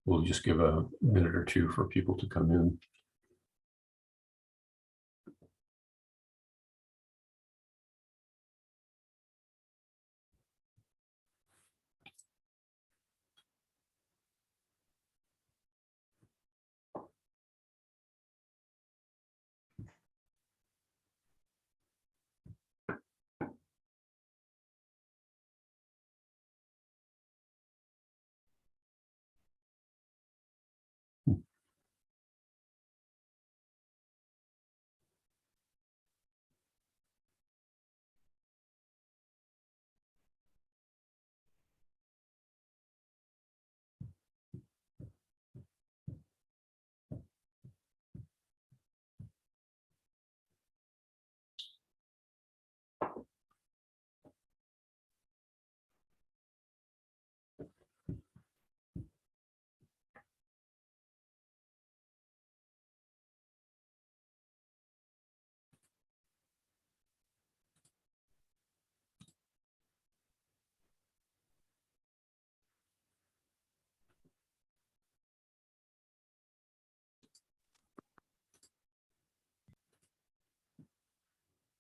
we'll just give a minute or two for people to come in.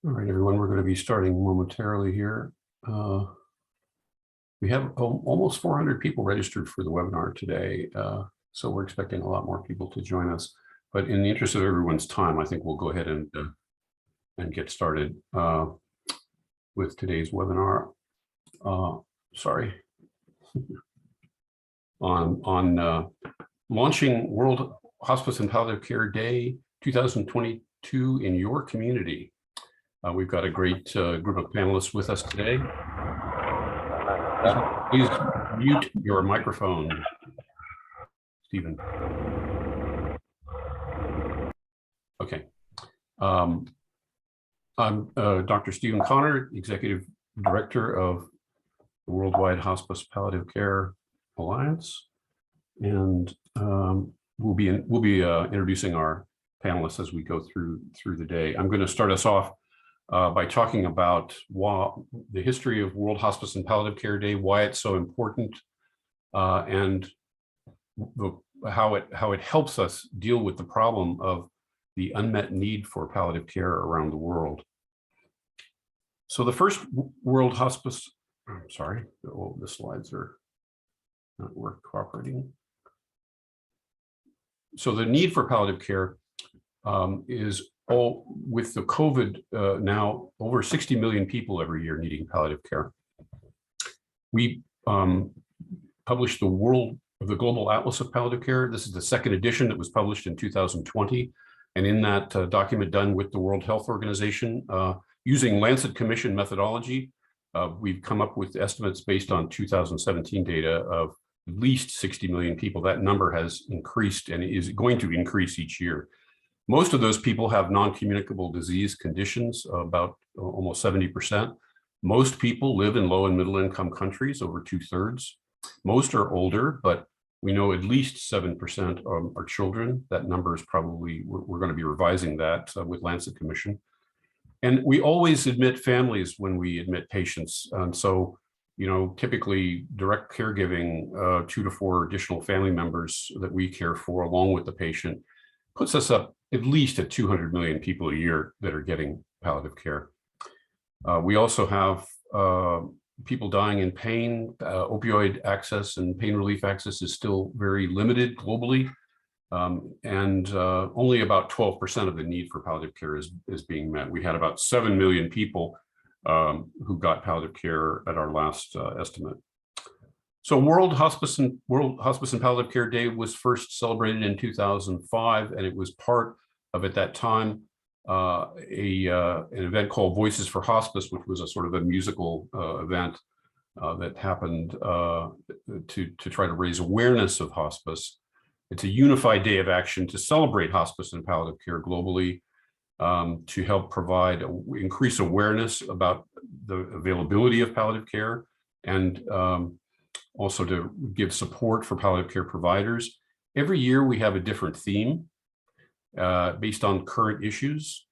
All right, everyone, we're going to be starting momentarily here. We have almost 400 people registered for the webinar today, so we're expecting a lot more people to join us. But in the interest of everyone's time, I think we'll go ahead and get started with today's webinar. Sorry. on launching World Hospice and Palliative Care Day 2022 in your community. We've got a great group of panelists with us today. Please mute your microphone, Stephen. Okay. I'm Dr. Stephen Connor, Executive Director of the Worldwide Hospice Palliative Care Alliance, and we'll be introducing our panelists as we go through the day. I'm going to start us off by talking about the history of World Hospice and Palliative Care Day, why it's so important, and how it helps us deal with the problem of the unmet need for palliative care around the world. So the first World Hospice, I'm sorry, the slides are not cooperating. So the need for palliative care is with the COVID now over 60 million people every year needing palliative care. We published the Global Atlas of Palliative Care. This is the second edition that was published in 2020. And in that document done with the World Health Organization, using Lancet Commission methodology, we've come up with estimates based on 2017 data of at least 60 million people. That number has increased and is going to increase each year. Most of those people have non-communicable disease conditions, about almost 70%. Most people live in low and middle income countries, over 2/3. Most are older, but we know at least 7% are children. That number is probably, we're going to be revising that with Lancet Commission. And we always admit families when we admit patients. And so, typically direct caregiving, 2 to 4 additional family members that we care for along with the patient, puts us up at least at 200 million people a year that are getting palliative care. We also have people dying in pain. Opioid access and pain relief access is still very limited globally. And only about 12% of the need for palliative care is being met. We had about 7 million people who got palliative care at our last estimate. So World Hospice and Palliative Care Day was first celebrated in 2005, and it was part of, at that time, an event called Voices for Hospice, which was a sort of a musical event that happened to try to raise awareness of hospice. It's a unified day of action to celebrate hospice and palliative care globally, to help increase awareness about the availability of palliative care, and also to give support for palliative care providers. Every year we have a different theme based on current issues.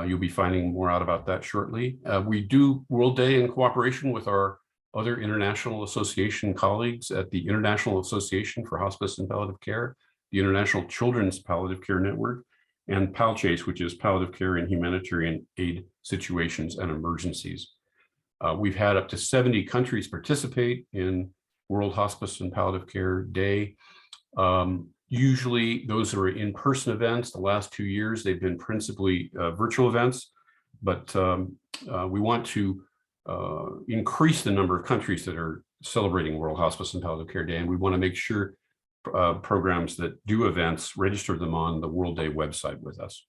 You'll be finding more out about that shortly. We do World Day in cooperation with our other international association colleagues at the International Association for Hospice and Palliative Care, the International Children's Palliative Care Network, and PalChase, which is Palliative Care in Humanitarian Aid Situations and Emergencies. We've had up to 70 countries participate in World Hospice and Palliative Care Day. Usually those are in-person events. The last 2 years, they've been principally virtual events, but we want to increase the number of countries that are celebrating World Hospice and Palliative Care Day, and we want to make sure programs that do events register them on the World Day website with us.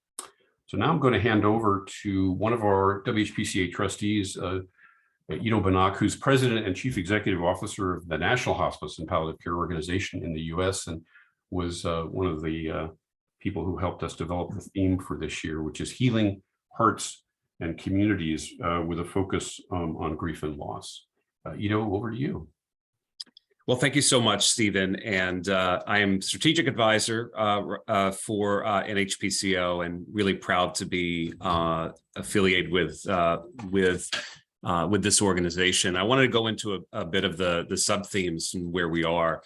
So now I'm going to hand over to one of our WHPCA trustees, Ido Banak, who's President and Chief Executive Officer of the National Hospice and Palliative Care Organization in the US, and was one of the people who helped us develop the theme for this year, which is Healing Hearts and Communities with a focus on grief and loss. Ido, over to you. Well, thank you so much, Stephen. And I am strategic advisor for NHPCO, and really proud to be affiliated with this organization. I wanted to go into a bit of the sub-themes and where we are.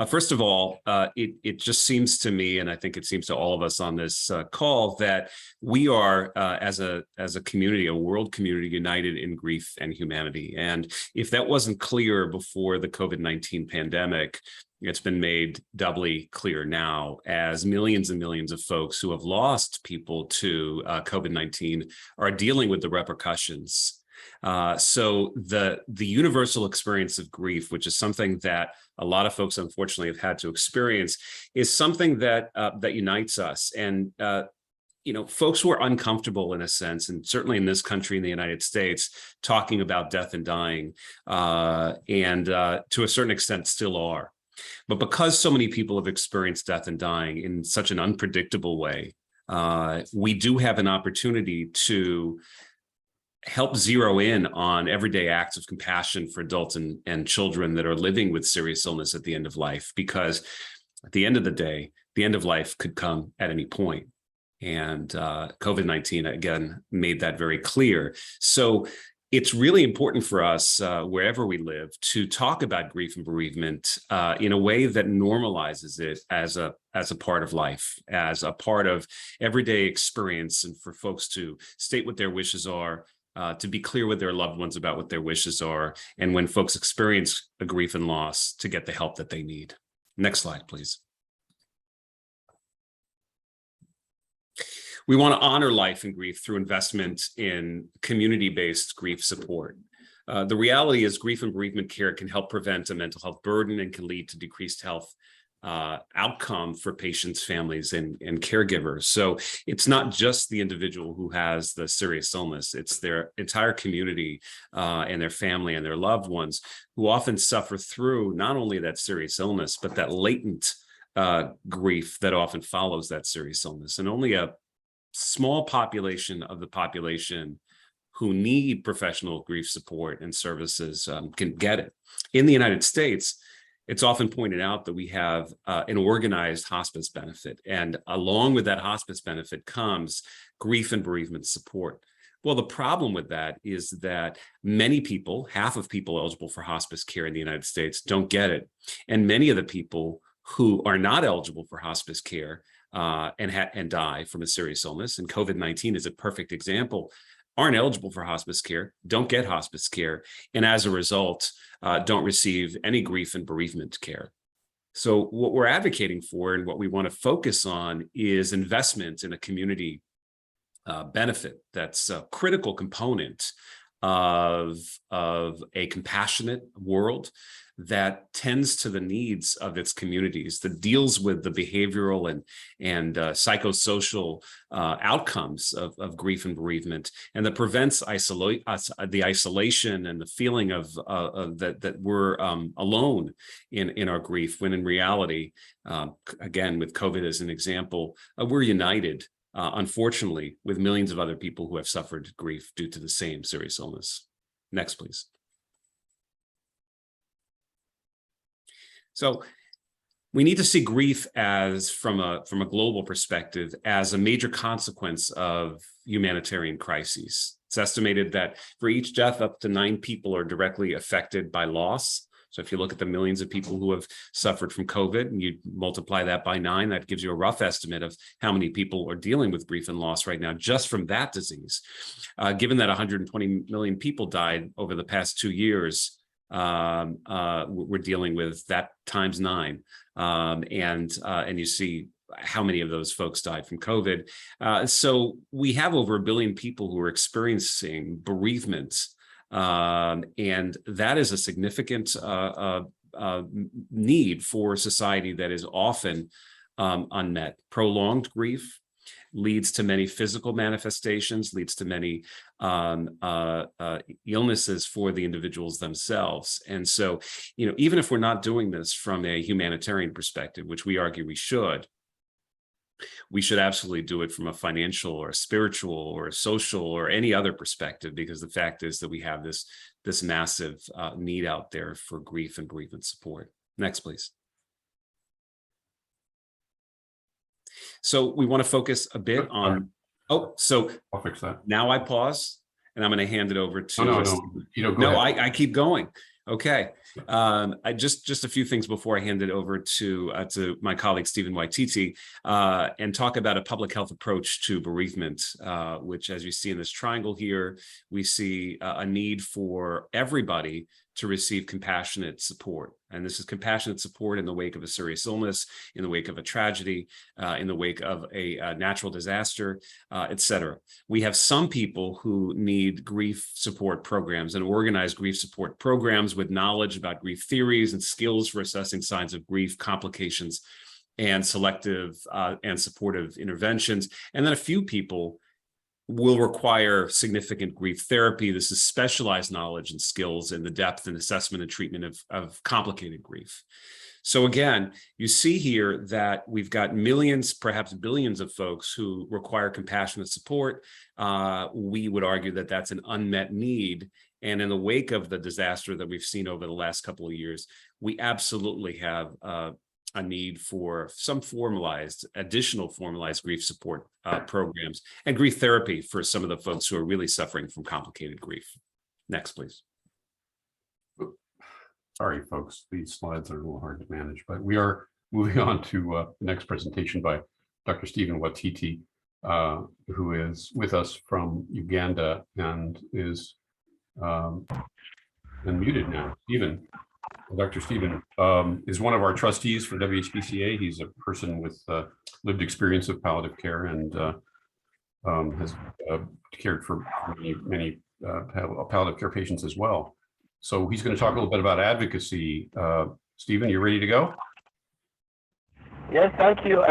First of all, it just seems to me, and I think it seems to all of us on this call, that we are, as a community, a world community, united in grief and humanity. And if that wasn't clear before the COVID-19 pandemic, it's been made doubly clear now, as millions and millions of folks who have lost people to COVID-19 are dealing with the repercussions. So the universal experience of grief, which is something that a lot of folks unfortunately have had to experience, is something that that unites us. And folks who are uncomfortable in a sense, and certainly in this country, in the United States, talking about death and dying, and to a certain extent still are. But because so many people have experienced death and dying in such an unpredictable way, we do have an opportunity to help zero in on everyday acts of compassion for adults and children that are living with serious illness at the end of life, because at the end of the day, the end of life could come at any point. And COVID-19, again, made that very clear. So it's really important for us, wherever we live, to talk about grief and bereavement in a way that normalizes it as a part of life, as a part of everyday experience, and for folks to state what their wishes are, to be clear with their loved ones about what their wishes are, and when folks experience a grief and loss, to get the help that they need. Next slide, please. We want to honor life and grief through investment in community-based grief support. The reality is grief and bereavement care can help prevent a mental health burden and can lead to decreased health outcome for patients, families, and caregivers. So it's not just the individual who has the serious illness, it's their entire community and their family and their loved ones who often suffer through not only that serious illness, but that latent grief that often follows that serious illness. And only a small population of the population who need professional grief support and services can get it. In the United States, it's often pointed out that we have an organized hospice benefit, and along with that hospice benefit comes grief and bereavement support. Well, the problem with that is that many people, half of people eligible for hospice care in the United States, don't get it. And many of the people who are not eligible for hospice care and die from a serious illness, and COVID-19 is a perfect example, aren't eligible for hospice care, don't get hospice care, and as a result, don't receive any grief and bereavement care. So what we're advocating for and what we want to focus on is investment in a community benefit that's a critical component of a compassionate world that tends to the needs of its communities, that deals with the behavioral and psychosocial outcomes of grief and bereavement, and that prevents the isolation and the feeling of that we're alone in our grief, when in reality, again, with COVID as an example, we're united, unfortunately, with millions of other people who have suffered grief due to the same serious illness. Next, please. So we need to see grief as, from a global perspective, as a major consequence of humanitarian crises. It's estimated that for each death, up to 9 people are directly affected by loss. So if you look at the millions of people who have suffered from COVID and you multiply that by 9, that gives you a rough estimate of how many people are dealing with grief and loss right now, just from that disease. Given that 120 million people died over the past 2 years, we're dealing with that times 9. And you see how many of those folks died from COVID. So we have over 1 billion people who are experiencing bereavement. And that is a significant need for society that is often unmet. Prolonged grief leads to many physical manifestations, leads to many illnesses for the individuals themselves. And so, even if we're not doing this from a humanitarian perspective, which we argue we should absolutely do it from a financial or a spiritual or a social or any other perspective, because the fact is that we have this massive need out there for grief and bereavement support. Next, please. So we want to focus a bit on, so I'll fix that. Now I pause and I'm going to hand it over to, No, go ahead. I keep going. Okay. I just a few things before I hand it over to my colleague, Stephen Waititi, and talk about a public health approach to bereavement, which, as you see in this triangle here, we see a need for everybody to receive compassionate support. And this is compassionate support in the wake of a serious illness, in the wake of a tragedy, in the wake of a natural disaster, et cetera. We have some people who need grief support programs and organized grief support programs with knowledge about grief theories and skills for assessing signs of grief, complications, and selective and supportive interventions. And then a few people will require significant grief therapy. This is specialized knowledge and skills in the depth and assessment and treatment of complicated grief. So again, you see here that we've got millions, perhaps billions of folks who require compassionate support. We would argue that that's an unmet need. And in the wake of the disaster that we've seen over the last couple of years, we absolutely have a need for some additional formalized grief support programs and grief therapy for some of the folks who are really suffering from complicated grief. Next, please. Sorry, folks, these slides are a little hard to manage, but we are moving on to the next presentation by Dr. Stephen Waititi, who is with us from Uganda and is unmuted now. Dr. Stephen is one of our trustees for WHPCA. He's a person with lived experience of palliative care and has cared for many palliative care patients as well. So he's going to talk a little bit about advocacy. Stephen, you ready to go? Yes, thank you.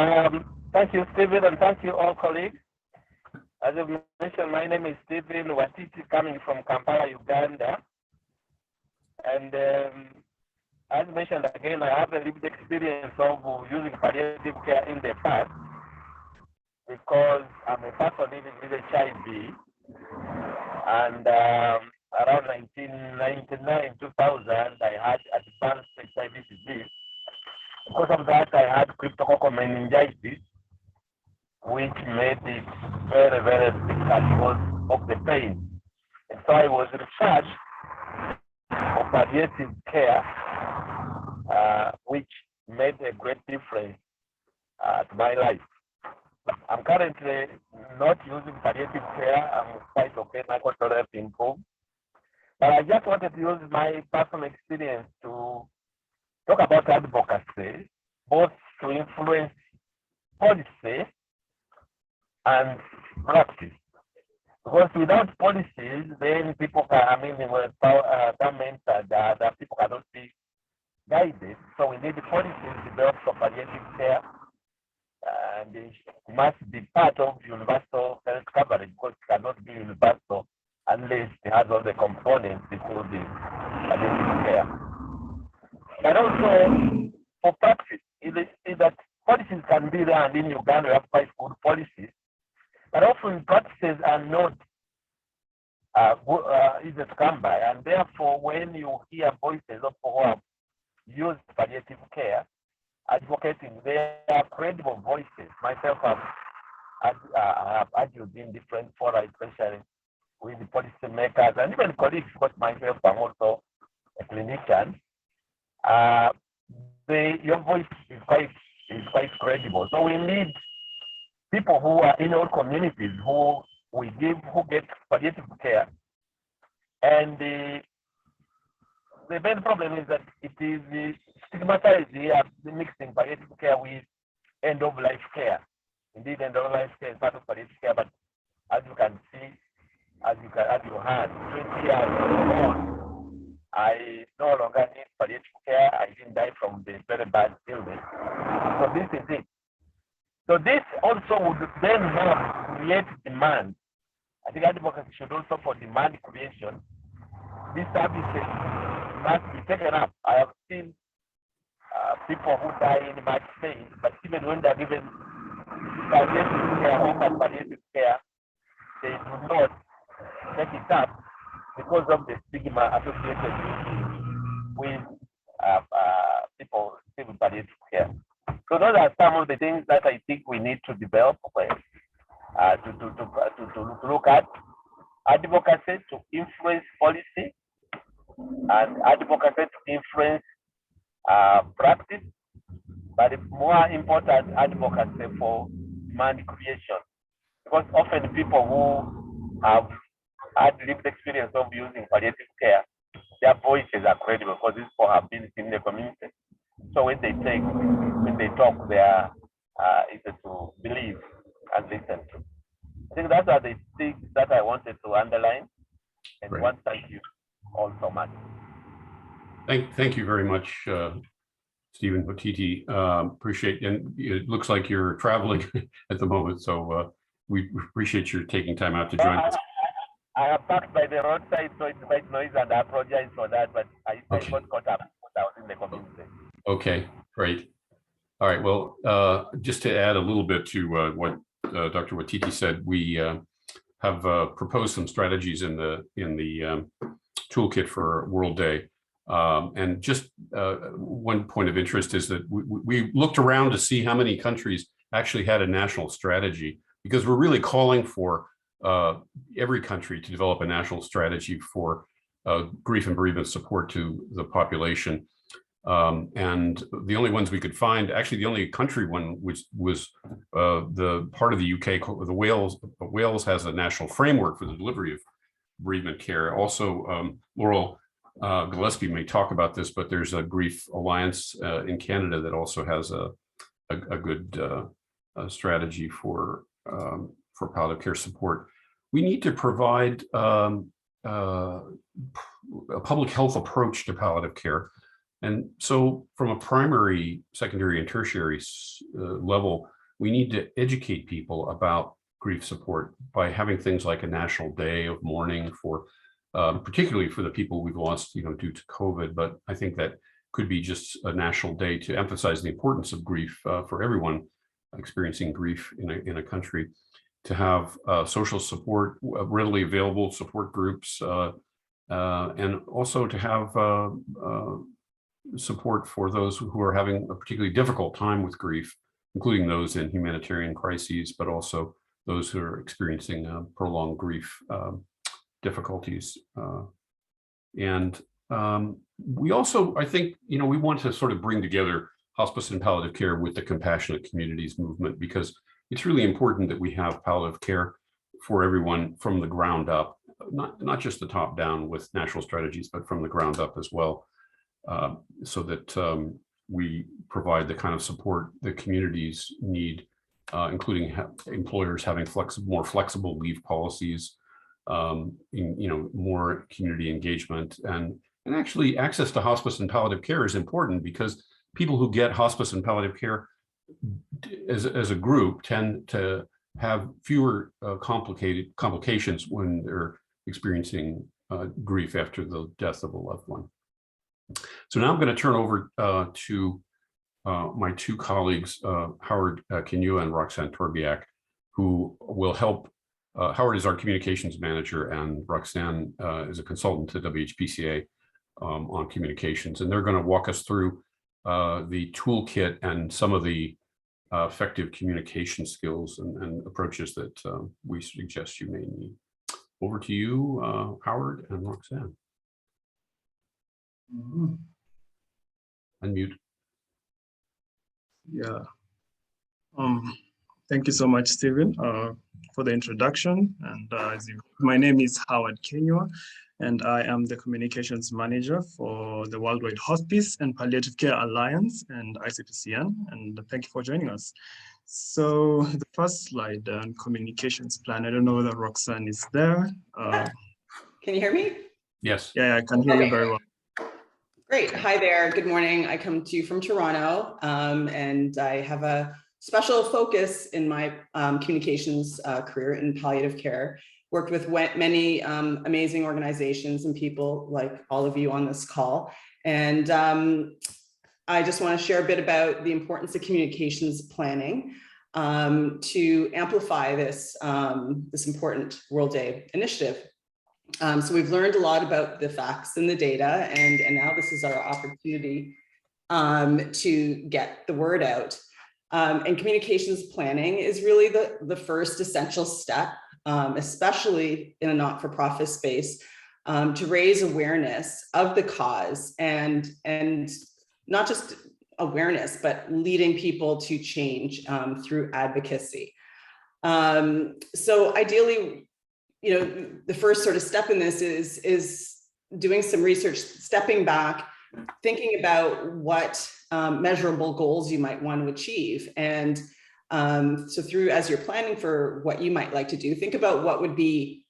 Thank you, Stephen, and thank you all colleagues. As you mentioned, my name is Stephen Waititi, coming from Kampala, Uganda. And as mentioned again, I have a lived experience of using palliative care in the past because I'm a person living with HIV. And around 1999, 2000, I had advanced HIV disease. Because of that, I had cryptococcal meningitis, which made it very, very difficult because of the pain. And so I was researched for palliative care, which made a great difference to my life. I'm currently not using palliative care. I'm quite okay. My control has improved. But I just wanted to use my personal experience to talk about advocacy, both to influence policy and practice. Because without policies, then people can, government and other people cannot be guided. So we need policies developed for palliative care, and it must be part of universal health coverage, because it cannot be universal unless it has all the components, including palliative care. But also for practice, it is that policies can be there, and in Uganda we have quite good policies, but often practices are not easy to come by, and therefore when you hear voices of people who have used palliative care advocating, they are credible voices. Myself, I have argued in different fora, especially with the policymakers, and even colleagues, because myself, I'm also a clinician, your voice is quite credible. So we need people who are in our communities who get palliative care. And the main problem is that it is stigmatized here, mixing palliative care with end-of-life care. Indeed, end-of-life care is part of palliative care, but as you can see, as you heard, 20 years on, I no longer need palliative care. I didn't die from the very bad illness. So this is it. So this also would then have create demand. I think advocacy should also, for demand creation, these services must be taken up. I have seen people who die in much pain, but even when they're given palliative care, offered palliative care, they do not take it up because of the stigma associated with people receiving palliative care. So those are some of the things that I think we need to develop to look at. Advocacy to influence policy, and advocacy to influence practice, but more important, advocacy for demand creation. Because often people who have had lived experience of using palliative care, their voices are credible because these people have been in the community. So when they talk, they are easy to believe and listen to. I think those are the things that I wanted to underline. And Right. One, thank you all so much. Thank you very much, Stephen Potiti. Appreciate, and it looks like you're traveling at the moment, so we appreciate your taking time out to join us. I have parked by the roadside, so it's quite noisy, and I apologize for that, but I Okay. got caught up because I was in the community. Okay, great. All right, well, just to add a little bit to what Dr. Watiti said, we have proposed some strategies in the toolkit for World Day. And just one point of interest is that we looked around to see how many countries actually had a national strategy, because we're really calling for every country to develop a national strategy for grief and bereavement support to the population. And the only ones we could find, actually the only country one, which was the part of the UK, Wales has a national framework for the delivery of bereavement care. Also, Laurel Gillespie may talk about this, but there's a Grief Alliance in Canada that also has a good strategy for palliative care support. We need to provide a public health approach to palliative care. And so from a primary, secondary, and tertiary level, we need to educate people about grief support by having things like a national day of mourning for, particularly for the people we've lost, due to COVID. But I think that could be just a national day to emphasize the importance of grief for everyone experiencing grief in a country, to have social support, readily available support groups, and also to have support for those who are having a particularly difficult time with grief, including those in humanitarian crises, but also those who are experiencing prolonged grief difficulties. And we also, I think, we want to sort of bring together hospice and palliative care with the compassionate communities movement, because it's really important that we have palliative care for everyone from the ground up, not just the top down with national strategies, but from the ground up as well. So that we provide the kind of support the communities need, including employers having more flexible leave policies, more community engagement, and actually access to hospice and palliative care is important, because people who get hospice and palliative care as a group tend to have fewer complications when they're experiencing grief after the death of a loved one. So now I'm going to turn over to my two colleagues, Howard Kinua and Roxanne Torbiak, who will help. Howard is our communications manager, and Roxanne is a consultant to WHPCA on communications, and they're going to walk us through the toolkit and some of the effective communication skills and approaches that we suggest you may need. over to you, Howard and Roxanne. Unmute. Yeah. Thank you so much, Stephen, for the introduction. And my name is Howard Kenywa, and I am the communications manager for the Worldwide Hospice and Palliative Care Alliance and ICPCN. And thank you for joining us. So the first slide on communications plan. I don't know whether Roxanne is there. Can you hear me? Yes. Yeah, I can hear you very well. Great. Hi there. Good morning. I come to you from Toronto, and I have a special focus in my communications career in palliative care. Worked with many amazing organizations and people like all of you on this call. And I just want to share a bit about the importance of communications planning to amplify this, this important World Day initiative. So we've learned a lot about the facts and the data, and now this is our opportunity to get the word out. And communications planning is really the first essential step, especially in a not-for-profit space, to raise awareness of the cause and not just awareness, but leading people to change through advocacy. So ideally, you know, the first sort of step in this is doing some research, stepping back, thinking about what measurable goals you might want to achieve. And so as you're planning for what you might like to do, think about what would be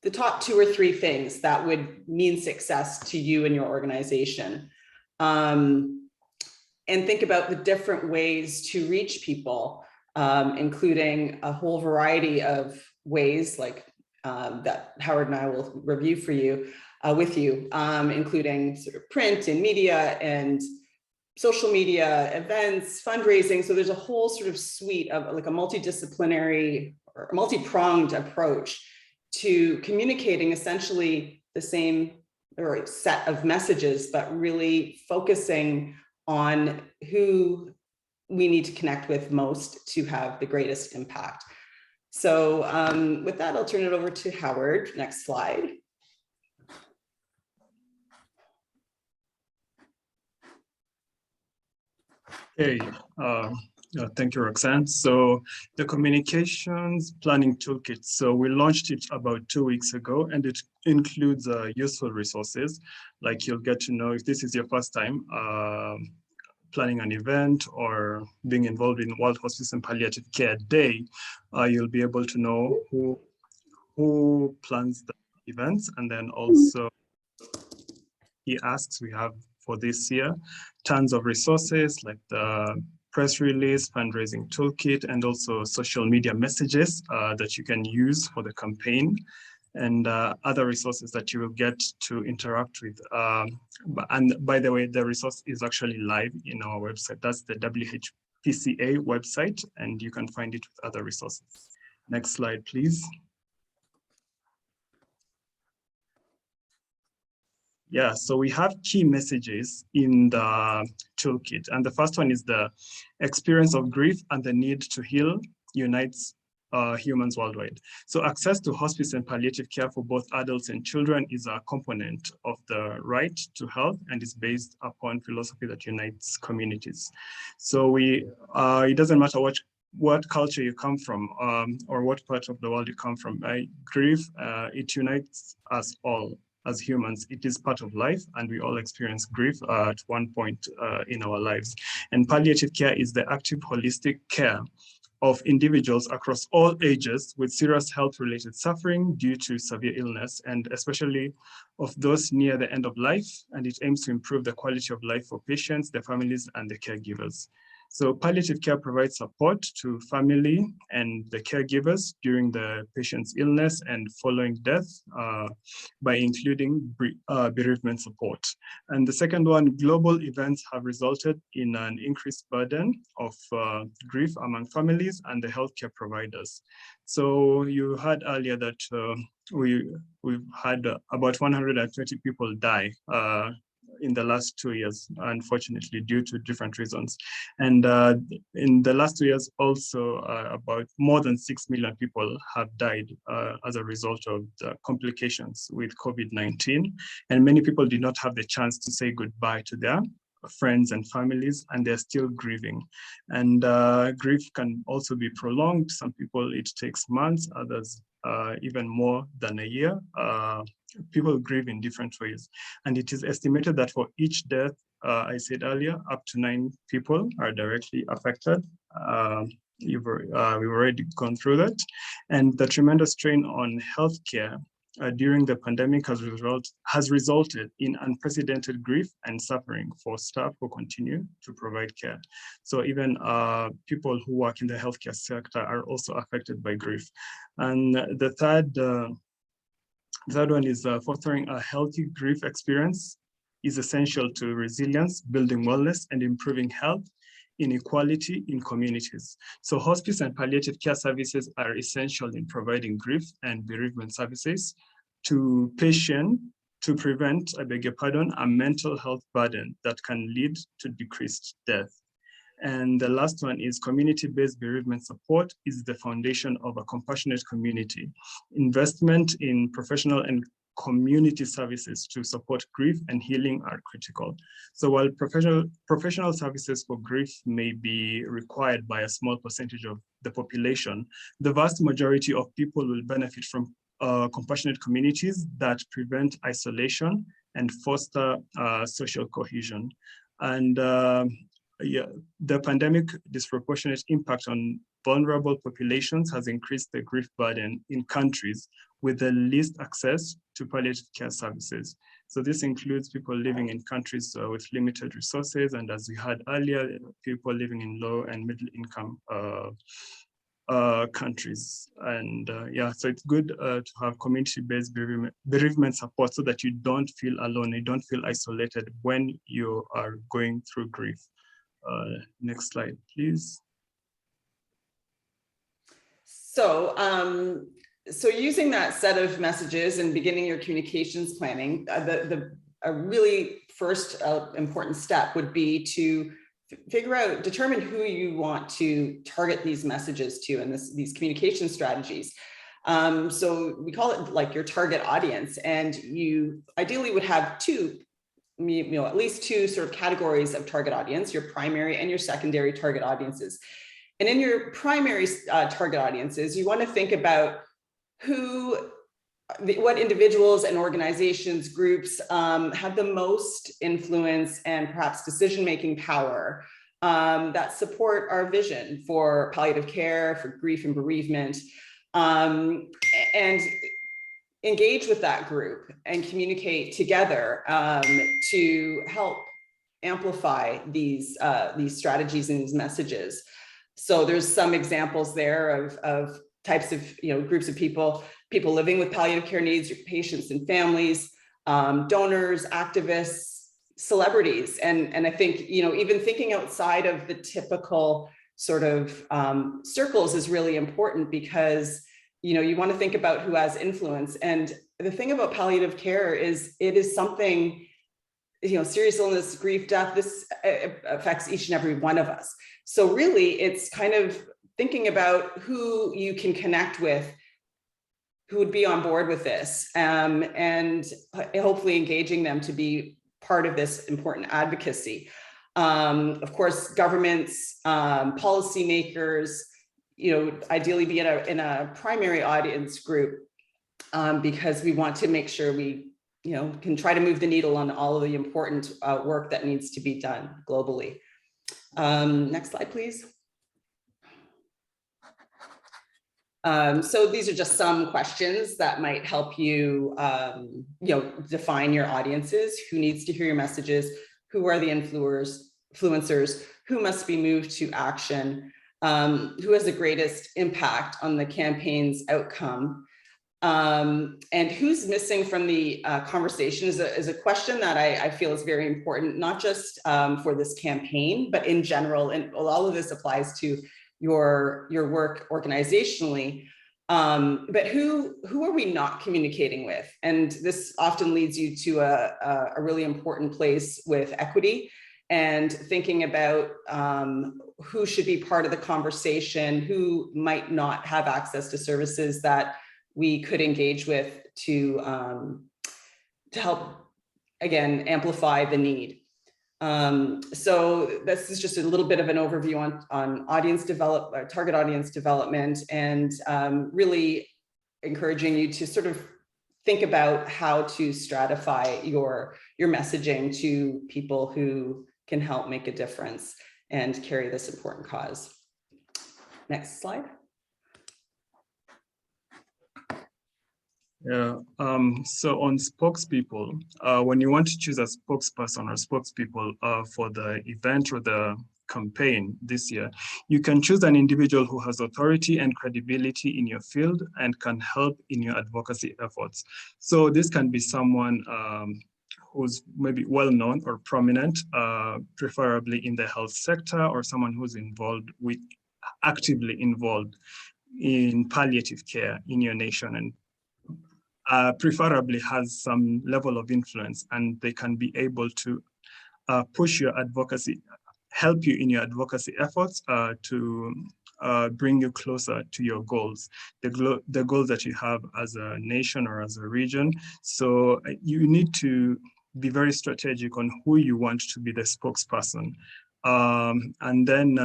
the top 2 or 3 things that would mean success to you and your organization. And think about the different ways to reach people, including a whole variety of ways like that Howard and I will review for you, with you, including sort of print and media and social media, events, fundraising. So there's a whole sort of suite of like a multidisciplinary or multi-pronged approach to communicating essentially the same or set of messages, but really focusing on who we need to connect with most to have the greatest impact. So with that, I'll turn it over to Howard. Next slide. Okay, thank you, Roxanne. So the communications planning toolkit. So we launched it about 2 weeks ago, and it includes useful resources. Like you'll get to know if this is your first time planning an event or being involved in World Hospice and Palliative Care Day, you'll be able to know who plans the events, and then also key asks we have for this year, tons of resources like the press release, fundraising toolkit, and also social media messages that you can use for the campaign, and other resources that you will get to interact with. And by the way, the resource is actually live in our website. That's the WHPCA website, and you can find it with other resources. Next slide, please. Yeah, so we have key messages in the toolkit. And the first one is the experience of grief and the need to heal unites humans worldwide. So access to hospice and palliative care for both adults and children is a component of the right to health and is based upon philosophy that unites communities. So it doesn't matter what culture you come from or what part of the world you come from. Grief, it unites us all. As humans, it is part of life, and we all experience grief at one point in our lives. And palliative care is the active holistic care of individuals across all ages with serious health-related suffering due to severe illness, and especially of those near the end of life. And it aims to improve the quality of life for patients, their families, and the caregivers. So palliative care provides support to family and the caregivers during the patient's illness and following death by including bereavement support. And the second one, global events have resulted in an increased burden of grief among families and the healthcare providers. So you heard earlier that we've had about 120 people die in the last 2 years, unfortunately, due to different reasons. And in the last 2 years, also about more than 6 million people have died as a result of the complications with COVID-19. And many people did not have the chance to say goodbye to their friends and families, and they're still grieving. And grief can also be prolonged. Some people, it takes months, others even more than a year. People grieve in different ways. And it is estimated that for each death, I said earlier, up to 9 people are directly affected. We've already gone through that. And the tremendous strain on healthcare during the pandemic has resulted in unprecedented grief and suffering for staff who continue to provide care. So even people who work in the healthcare sector are also affected by grief. And the third one is fostering a healthy grief experience is essential to resilience, building wellness, and improving health inequality in communities. So hospice and palliative care services are essential in providing grief and bereavement services to patients to prevent, I beg your pardon, a mental health burden that can lead to decreased death. And the last one is community-based bereavement support is the foundation of a compassionate community. Investment in professional and community services to support grief and healing are critical. So while professional services for grief may be required by a small percentage of the population, the vast majority of people will benefit from compassionate communities that prevent isolation and foster social cohesion. And the pandemic disproportionate impact on vulnerable populations has increased the grief burden in countries with the least access to palliative care services. So this includes people living in countries with limited resources, and as we heard earlier, people living in low and middle income countries. And so it's good to have community-based bereavement support so that you don't feel alone, you don't feel isolated when you are going through grief. Next slide, please. So using that set of messages and beginning your communications planning, a really first important step would be to determine who you want to target these messages to and these communication strategies. So we call it like your target audience, and you ideally would have at least two sort of categories of target audience, your primary and your secondary target audiences. And in your primary target audiences, you want to think about what individuals and organizations, groups have the most influence and perhaps decision-making power that support our vision for palliative care, for grief and bereavement, and engage with that group and communicate together to help amplify these strategies and these messages. So there's some examples there of types of groups of people living with palliative care needs, patients and families, donors, activists, celebrities, and I think even thinking outside of the typical sort of circles is really important, because you want to think about who has influence. And the thing about palliative care is it is something, serious illness, grief, death, this affects each and every one of us. So really it's kind of thinking about who you can connect with, who would be on board with this, and hopefully engaging them to be part of this important advocacy. Of course, governments, policymakers, ideally be in a primary audience group, because we want to make sure we can try to move the needle on all of the important work that needs to be done globally. Next slide, please. So these are just some questions that might help you, define your audiences, who needs to hear your messages, who are the influencers, who must be moved to action, who has the greatest impact on the campaign's outcome, and who's missing from the conversation is a question that I feel is very important, not just for this campaign, but in general, and all of this applies to your work organizationally. But who are we not communicating with? And this often leads you to a really important place with equity and thinking about who should be part of the conversation, who might not have access to services that we could engage with to help, again, amplify the need. So this is just a little bit of an overview on target audience development, and really encouraging you to sort of think about how to stratify your messaging to people who can help make a difference and carry this important cause. Next slide. Yeah, so on spokespeople, when you want to choose a spokesperson or spokespeople for the event or the campaign this year, you can choose an individual who has authority and credibility in your field and can help in your advocacy efforts. So this can be someone who's maybe well-known or prominent, preferably in the health sector, or someone who's actively involved in palliative care in your nation, and preferably has some level of influence, and they can be able to push your advocacy, help you in your advocacy efforts to bring you closer to your goals, the goals that you have as a nation or as a region. So you need to be very strategic on who you want to be the spokesperson. And then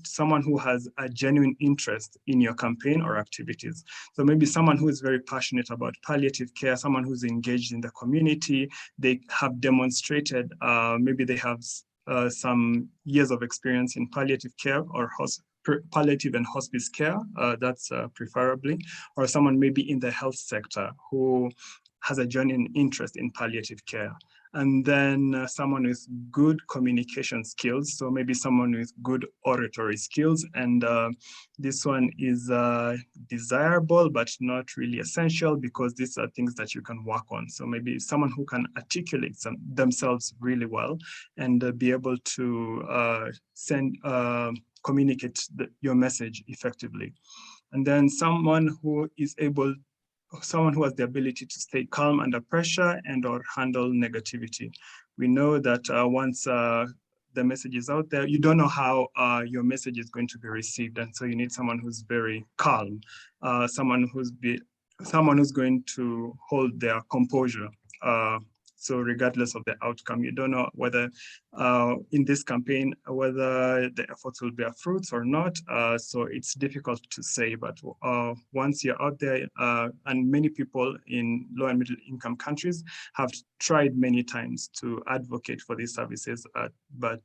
someone who has a genuine interest in your campaign or activities. So maybe someone who is very passionate about palliative care, someone who's engaged in the community, they have demonstrated, maybe they have some years of experience in palliative care or palliative and hospice care, that's preferably, or someone maybe in the health sector who has a genuine interest in palliative care. And then someone with good communication skills. So maybe someone with good oratory skills. And this one is desirable, but not really essential, because these are things that you can work on. So maybe someone who can articulate themselves really well and be able to communicate your message effectively. And then someone who has the ability to stay calm under pressure and or handle negativity. We know that once the message is out there, you don't know how your message is going to be received. And so you need someone who's very calm, someone who's going to hold their composure. So regardless of the outcome, you don't know whether in this campaign, whether the efforts will bear fruits or not. So it's difficult to say, but once you're out there, and many people in low and middle income countries have tried many times to advocate for these services, but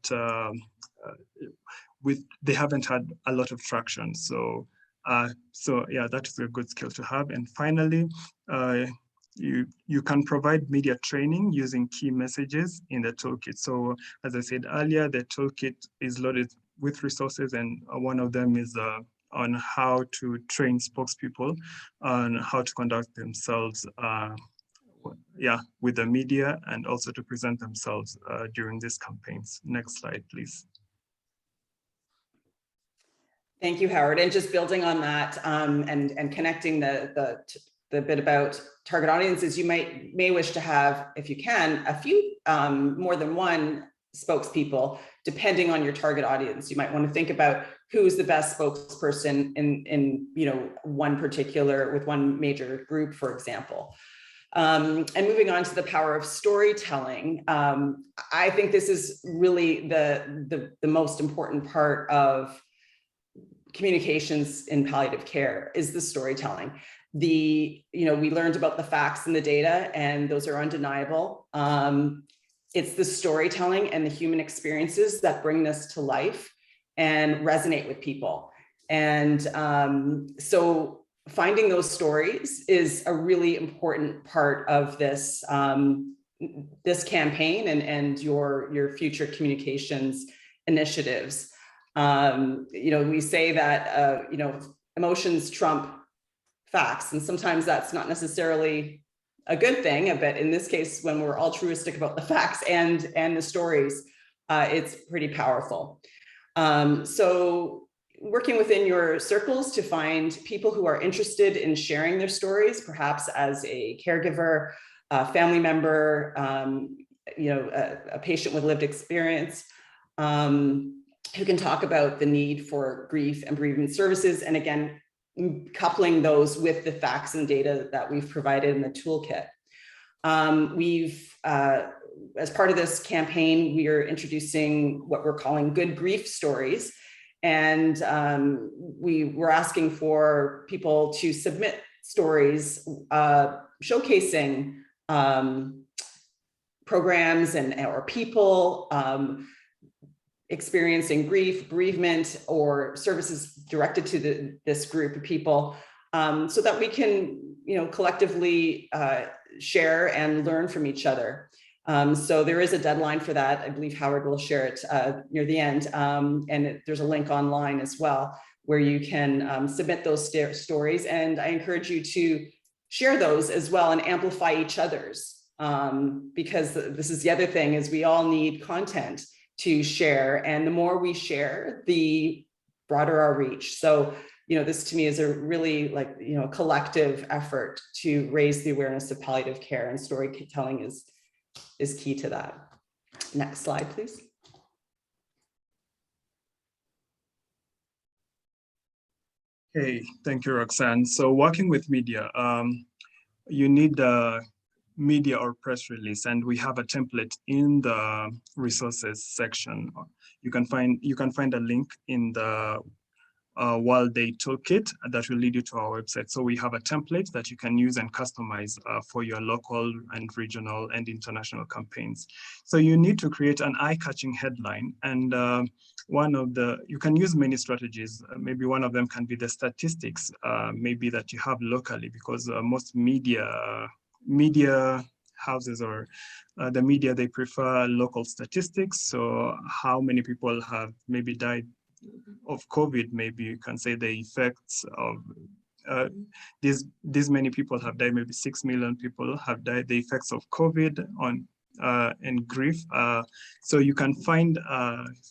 they haven't had a lot of traction. So yeah, that is a good skill to have. And finally, you can provide media training using key messages in the toolkit. So as I said earlier, the toolkit is loaded with resources, and one of them is on how to train spokespeople on how to conduct themselves with the media, and also to present themselves during these campaigns. Next slide, please. Thank you, Howard. And just building on that and connecting the bit about target audiences, you may wish to have, if you can, a few more than one spokespeople, depending on your target audience. You might want to think about who's the best spokesperson in with one major group, for example. And moving on to the power of storytelling, I think this is really the most important part of communications in palliative care, is the storytelling. We learned about the facts and the data, and those are undeniable. It's the storytelling and the human experiences that bring this to life and resonate with people. And so finding those stories is a really important part of this campaign and your future communications initiatives. We say that emotions trump facts, and sometimes that's not necessarily a good thing, but in this case, when we're altruistic about the facts and the stories, it's pretty powerful. So working within your circles to find people who are interested in sharing their stories, perhaps as a caregiver, a family member, a patient with lived experience, who can talk about the need for grief and bereavement services. And again, coupling those with the facts and data that we've provided in the toolkit. As part of this campaign, we are introducing what we're calling good grief stories. And we were asking for people to submit stories showcasing programs or people experiencing grief, bereavement, or services directed to this group of people, so that we can, collectively share and learn from each other. So there is a deadline for that. I believe Howard will share it near the end. And there's a link online as well where you can submit those stories. And I encourage you to share those as well and amplify each other's, because this is the other thing, is we all need content to share. And the more we share, the broader our reach. So, this to me is a really collective effort to raise the awareness of palliative care, and storytelling is key to that. Next slide, please. Hey, thank you, Roxanne. So working with media, you need a media or press release, and we have a template in the resources section. You can find a link in the World Day Toolkit that will lead you to our website. So we have a template that you can use and customize for your local and regional and international campaigns. So you need to create an eye-catching headline, and you can use many strategies. Maybe one of them can be the statistics, maybe that you have locally, because most media houses or the media, they prefer local statistics. So how many people have maybe died of COVID? Maybe you can say the effects of these many people have died, maybe 6 million people have died, the effects of COVID on and grief. So you can find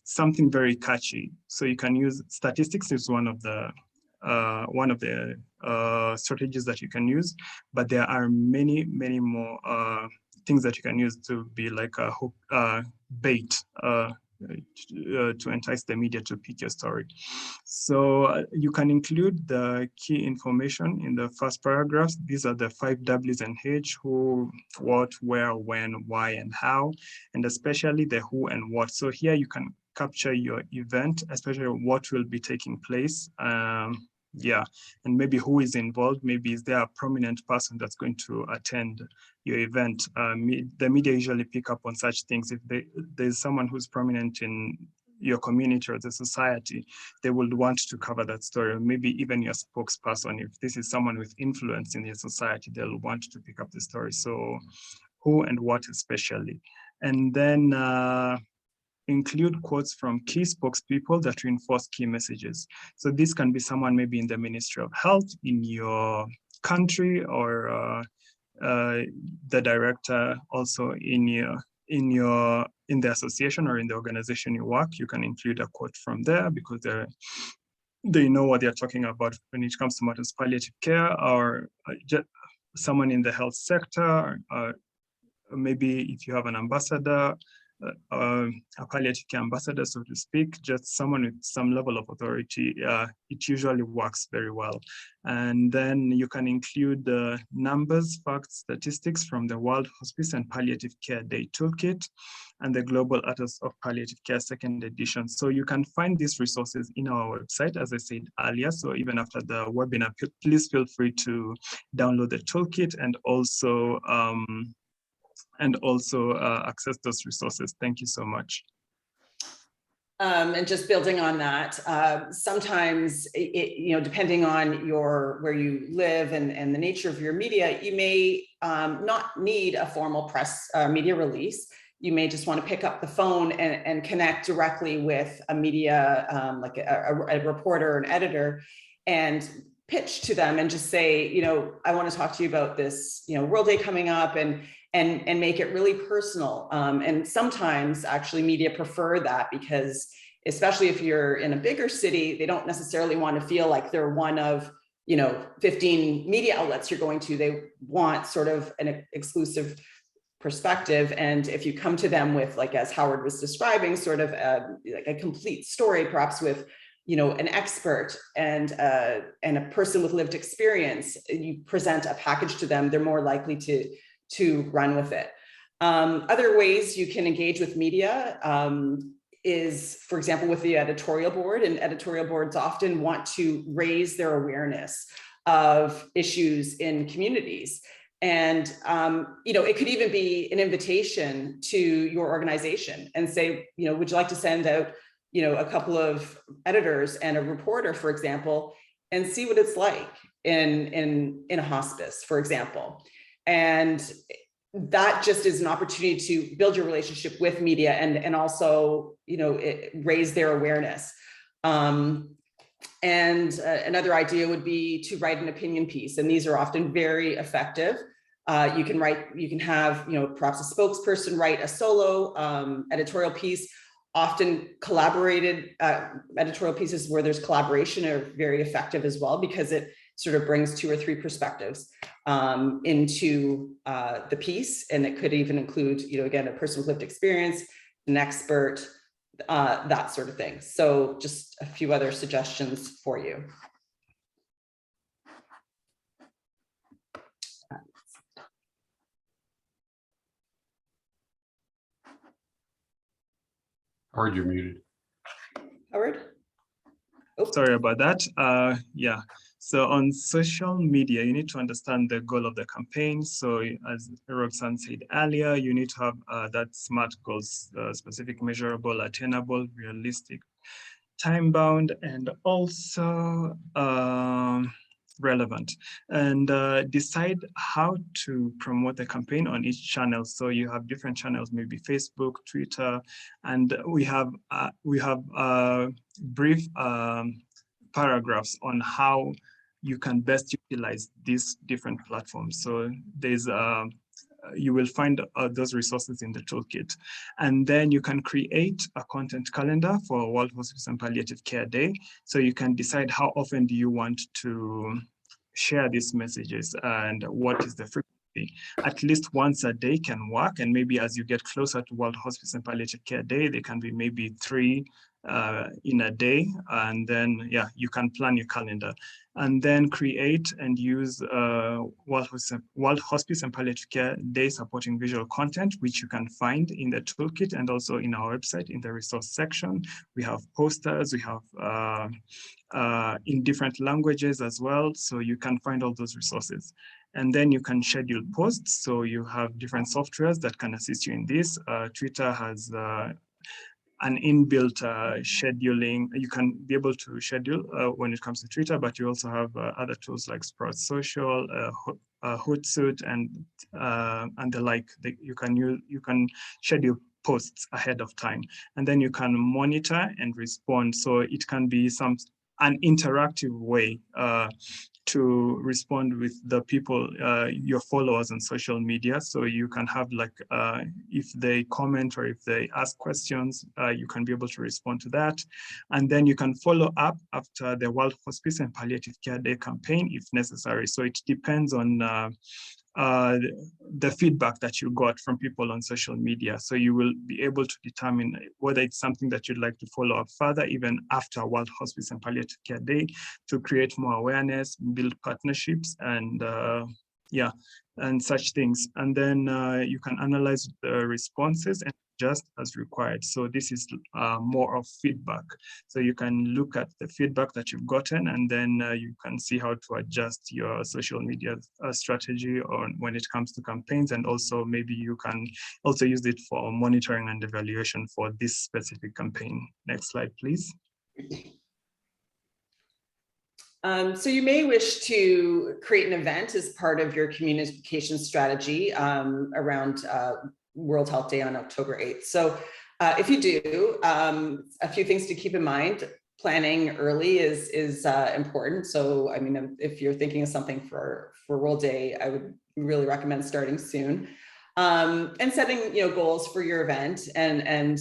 something very catchy. So you can use statistics is one of the strategies that you can use, but there are many more things that you can use to be like a hook, bait to entice the media to pick your story. So you can include the key information in the first paragraphs. These are the 5 W's and H: who, what, where, when, why, and how, and especially the who and what. So here you can capture your event, especially what will be taking place. And maybe who is involved. Maybe is there a prominent person that's going to attend your event? The media usually pick up on such things. If there's someone who's prominent in your community or the society, they would want to cover that story. Or maybe even your spokesperson, if this is someone with influence in your society, they'll want to pick up the story. So who and what especially. And then include quotes from key spokespeople that reinforce key messages. So this can be someone maybe in the Ministry of Health in your country, or the director also in the association or in the organization you work. You can include a quote from there, because they know what they're talking about when it comes to matters palliative care, or just someone in the health sector. Maybe if you have an ambassador, a palliative care ambassador, so to speak, just someone with some level of authority, it usually works very well. And then you can include numbers, facts, statistics from the World Hospice and Palliative Care Day Toolkit and the Global Atlas of Palliative Care 2nd edition. So you can find these resources in our website, as I said earlier. So even after the webinar, please feel free to download the toolkit and also access those resources. Thank you so much. And just building on that, sometimes, depending on where you live and the nature of your media, you may not need a formal press media release. You may just want to pick up the phone and connect directly with a media, like a reporter or an editor, and pitch to them and just say, I want to talk to you about this, World Day coming up, and make it really personal. And sometimes actually media prefer that, because especially if you're in a bigger city, they don't necessarily want to feel like they're one of 15 media outlets you're going to. They want sort of an exclusive perspective. And if you come to them with, like, as Howard was describing, sort of like a complete story, perhaps with an expert and a person with lived experience, you present a package to them, they're more likely to run with it. Other ways you can engage with media is, for example, with the editorial board, and editorial boards often want to raise their awareness of issues in communities. And, it could even be an invitation to your organization and say, would you like to send out, a couple of editors and a reporter, for example, and see what it's like in a hospice, for example. And that just is an opportunity to build your relationship with media and also, raise their awareness. And another idea would be to write an opinion piece. And these are often very effective. You can have, perhaps a spokesperson write a solo editorial piece. Often collaborated editorial pieces where there's collaboration are very effective as well, because it sort of brings 2 or 3 perspectives into the piece. And it could even include, again, a person with lived experience, an expert, that sort of thing. So just a few other suggestions for you. Howard, you're muted. Howard? Oh. Sorry about that. Yeah. So on social media, you need to understand the goal of the campaign. So as Roxanne said earlier, you need to have that SMART goals, specific, measurable, attainable, realistic, time-bound, and also relevant. And decide how to promote the campaign on each channel. So you have different channels, maybe Facebook, Twitter, and we have brief paragraphs on how you can best utilize these different platforms. So there's you will find those resources in the toolkit. And then you can create a content calendar for World Hospice and Palliative Care Day. So you can decide how often do you want to share these messages and what is the frequency. At least once a day can work. And maybe as you get closer to World Hospice and Palliative Care Day, they can be maybe 3 in a day. And then, yeah, you can plan your calendar. And then create and use World Hospice and Palliative Care Day supporting visual content, which you can find in the toolkit and also in our website in the resource section. We have posters, we have in different languages as well. So you can find all those resources. And then you can schedule posts. So you have different softwares that can assist you in this. Twitter has an inbuilt scheduling. You can be able to schedule when it comes to Twitter, but you also have other tools like Sprout Social, Hootsuite, and the like. You can schedule posts ahead of time, and then you can monitor and respond. So it can be an interactive way to respond with the people, your followers on social media. So you can have like, if they comment or if they ask questions, you can be able to respond to that. And then you can follow up after the World Hospice and Palliative Care Day campaign if necessary. So it depends on the feedback that you got from people on social media. So you will be able to determine whether it's something that you'd like to follow up further, even after World Hospice and Palliative Care Day, to create more awareness, build partnerships, and yeah, and such things. And then you can analyze the responses and adjust as required. So this is more of feedback. So you can look at the feedback that you've gotten, and then you can see how to adjust your social media strategy on when it comes to campaigns. And also maybe you can also use it for monitoring and evaluation for this specific campaign. Next slide, please. So you may wish to create an event as part of your communication strategy around World Health Day on October 8th. So if you do, a few things to keep in mind. Planning early is important. So I mean, if you're thinking of something for World Day, I would really recommend starting soon. And setting goals for your event and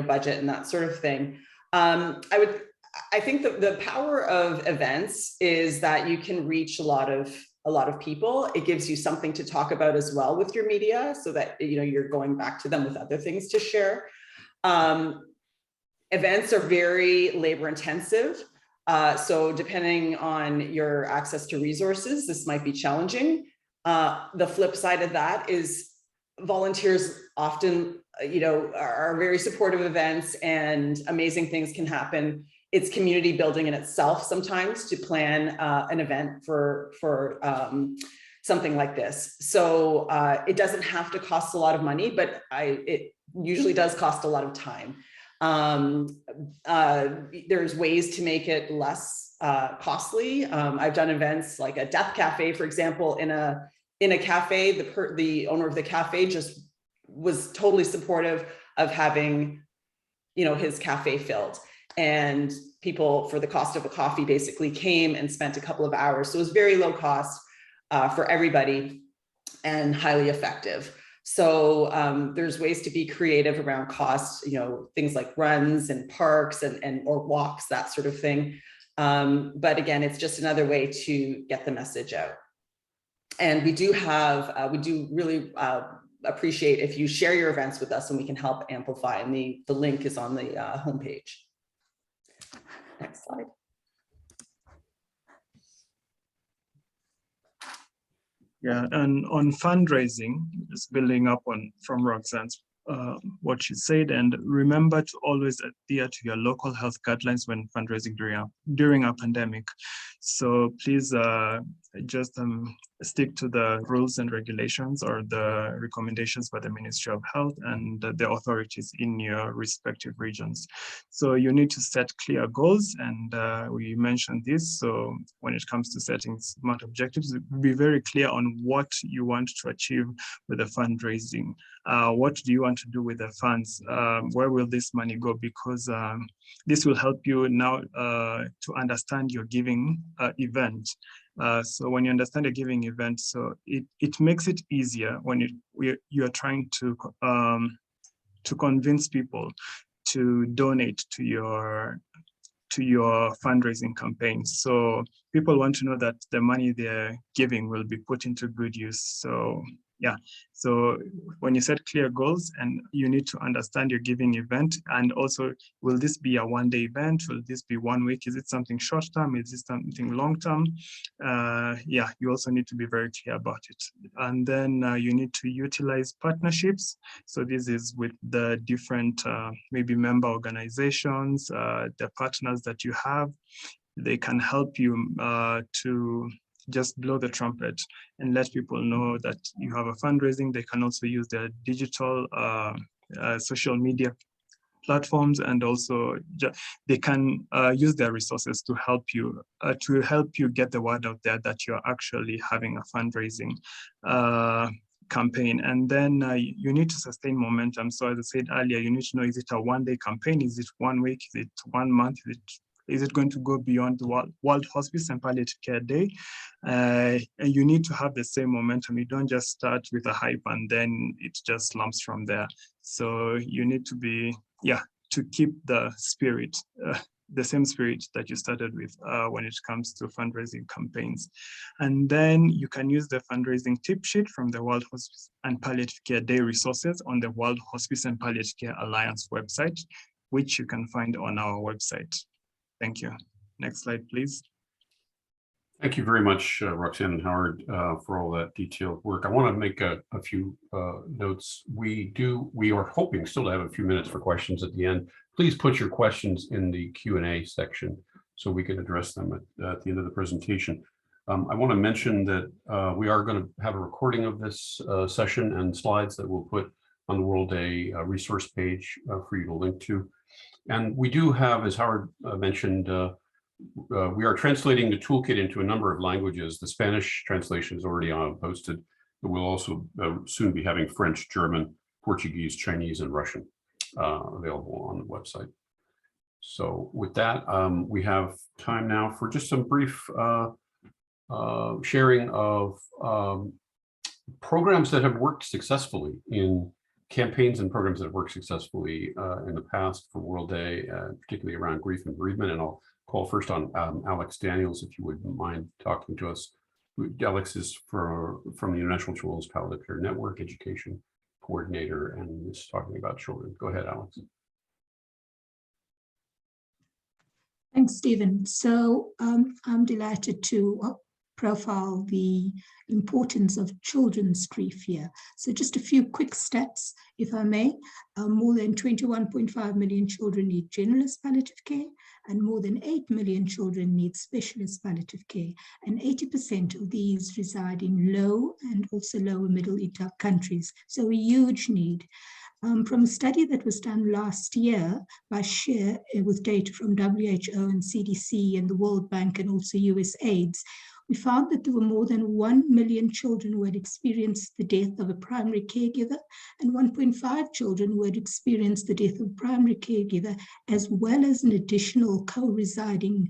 budget and that sort of thing. I think the power of events is that you can reach a lot of people. It gives you something to talk about as well with your media, so that you're going back to them with other things to share. Events are very labor intensive. So depending on your access to resources, this might be challenging. The flip side of that is volunteers often, are very supportive of events, and amazing things can happen. It's community building in itself sometimes to plan an event for something like this. So it doesn't have to cost a lot of money, but it usually does cost a lot of time. There's ways to make it less costly. I've done events like a death cafe, for example, in a cafe. The owner of the cafe just was totally supportive of having, his cafe filled, and people, for the cost of a coffee, basically came and spent a couple of hours. So it was very low cost for everybody and highly effective. So there's ways to be creative around cost, things like runs and parks or walks, that sort of thing. But again, it's just another way to get the message out. And we do really appreciate if you share your events with us, and we can help amplify. And the link is on the homepage. Next slide. Yeah, and on fundraising, just building up from Roxanne's what she said, and remember to always adhere to your local health guidelines when fundraising during a pandemic. So please just stick to the rules and regulations or the recommendations by the Ministry of Health and the authorities in your respective regions. So you need to set clear goals, and we mentioned this. So when it comes to setting SMART objectives, be very clear on what you want to achieve with the fundraising. What do you want to do with the funds? Where will this money go? Because this will help you now to understand your giving event. So when you understand a giving event, so it makes it easier when you are trying to convince people to donate to your fundraising campaign. So people want to know that the money they're giving will be put into good use. So yeah, so when you set clear goals, and you need to understand your giving event, and also, will this be a one-day event? Will this be 1 week? Is it something short-term? Is it something long-term? Yeah, you also need to be very clear about it. And then you need to utilize partnerships. So this is with the different maybe member organizations, the partners that you have. They can help you to just blow the trumpet and let people know that you have a fundraising. They can also use their digital social media platforms, and also they can use their resources to help you get the word out there that you're actually having a fundraising campaign. And then you need to sustain momentum. So as I said earlier, you need to know, is it a one-day campaign? Is it 1 week? Is it 1 month? Is it going to go beyond the World Hospice and Palliative Care Day? And you need to have the same momentum. You don't just start with a hype and then it just slumps from there. So you need to be, to keep the spirit, the same spirit that you started with when it comes to fundraising campaigns. And then you can use the fundraising tip sheet from the World Hospice and Palliative Care Day resources on the World Hospice and Palliative Care Alliance website, which you can find on our website. Thank you. Next slide, please. Thank you very much, Roxanne and Howard, for all that detailed work. I want to make a few notes. We are hoping still to have a few minutes for questions at the end. Please put your questions in the Q&A section so we can address them at the end of the presentation. I want to mention that we are going to have a recording of this session and slides that we'll put on the World Day resource page for you to link to. And we do have, as Howard mentioned, we are translating the toolkit into a number of languages. The Spanish translation is already posted, but we'll also soon be having French, German, Portuguese, Chinese, and Russian available on the website. So with that, we have time now for just some brief sharing of programs that have worked successfully in campaigns and programs that have worked successfully in the past for World Day, particularly around grief and bereavement. And I'll call first on Alex Daniels, if you would mind talking to us. Alex is from the International Children's Palliative Care Network Education Coordinator and is talking about children. Go ahead, Alex. Thanks, Stephen. So I'm delighted to profile the importance of children's grief here. So just a few quick stats, if I may. More than 21.5 million children need generalist palliative care, and more than 8 million children need specialist palliative care. And 80% of these reside in low and also lower middle income countries. So a huge need. From a study that was done last year by SHARE with data from WHO and CDC and the World Bank and also USAID, we found that there were more than 1 million children who had experienced the death of a primary caregiver and 1.5 children who had experienced the death of a primary caregiver, as well as an additional co-residing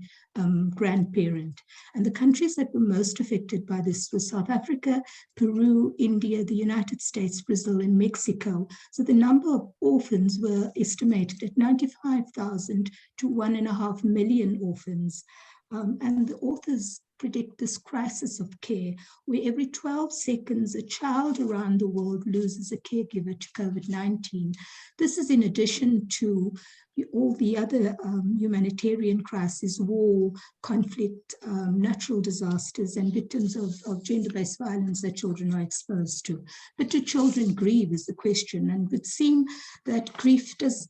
grandparent. And the countries that were most affected by this were South Africa, Peru, India, the United States, Brazil, and Mexico. So the number of orphans were estimated at 95,000 to 1.5 million orphans. And the authors predict this crisis of care, where every 12 seconds, a child around the world loses a caregiver to COVID-19. This is in addition to all the other humanitarian crises, war, conflict, natural disasters, and victims of gender-based violence that children are exposed to. But do children grieve is the question, and it would seem that grief does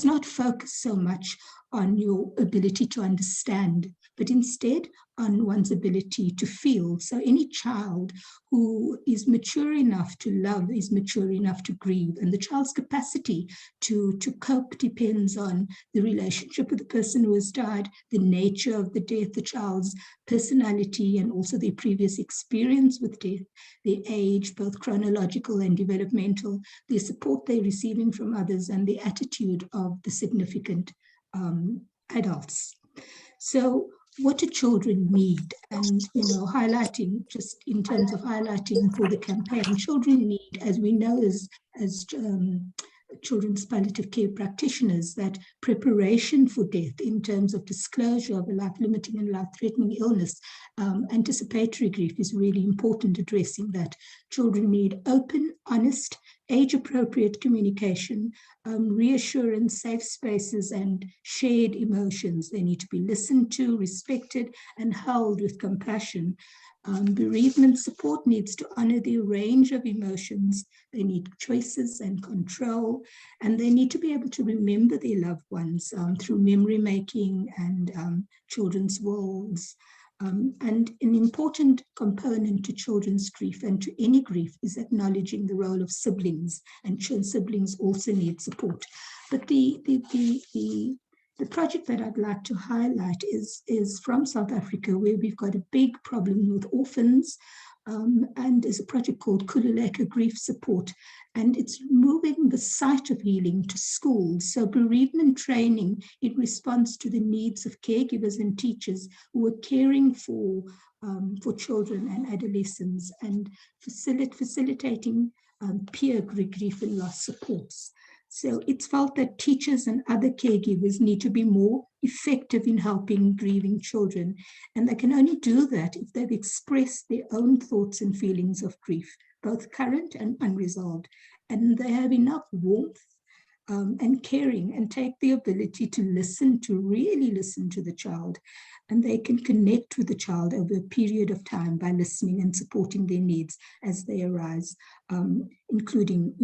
not focus so much on your ability to understand, but instead on one's ability to feel. So any child who is mature enough to love is mature enough to grieve, and the child's capacity to cope depends on the relationship with the person who has died, the nature of the death, the child's personality, and also their previous experience with death, their age, both chronological and developmental, the support they're receiving from others, and the attitude of the significant adults. So what do children need? And, highlighting, just in terms of highlighting for the campaign, children need, as we know as children's palliative care practitioners, that preparation for death in terms of disclosure of a life-limiting and life-threatening illness, anticipatory grief is really important, addressing that. Children need open, honest, age-appropriate communication, reassurance, safe spaces, and shared emotions. They need to be listened to, respected, and held with compassion. Bereavement support needs to honor the range of emotions. They need choices and control, and they need to be able to remember their loved ones through memory making and children's worlds. And an important component to children's grief and to any grief is acknowledging the role of siblings, and siblings also need support. But the project that I'd like to highlight is from South Africa, where we've got a big problem with orphans, and there's a project called Kululeka Grief Support, and it's moving the site of healing to schools. So bereavement training in response to the needs of caregivers and teachers who are caring for children and adolescents, and facilitating peer grief and loss supports. So it's felt that teachers and other caregivers need to be more effective in helping grieving children. And they can only do that if they've expressed their own thoughts and feelings of grief, both current and unresolved. And they have enough warmth and caring, and take the ability to listen, to really listen to the child. And they can connect with the child over a period of time by listening and supporting their needs as they arise, including,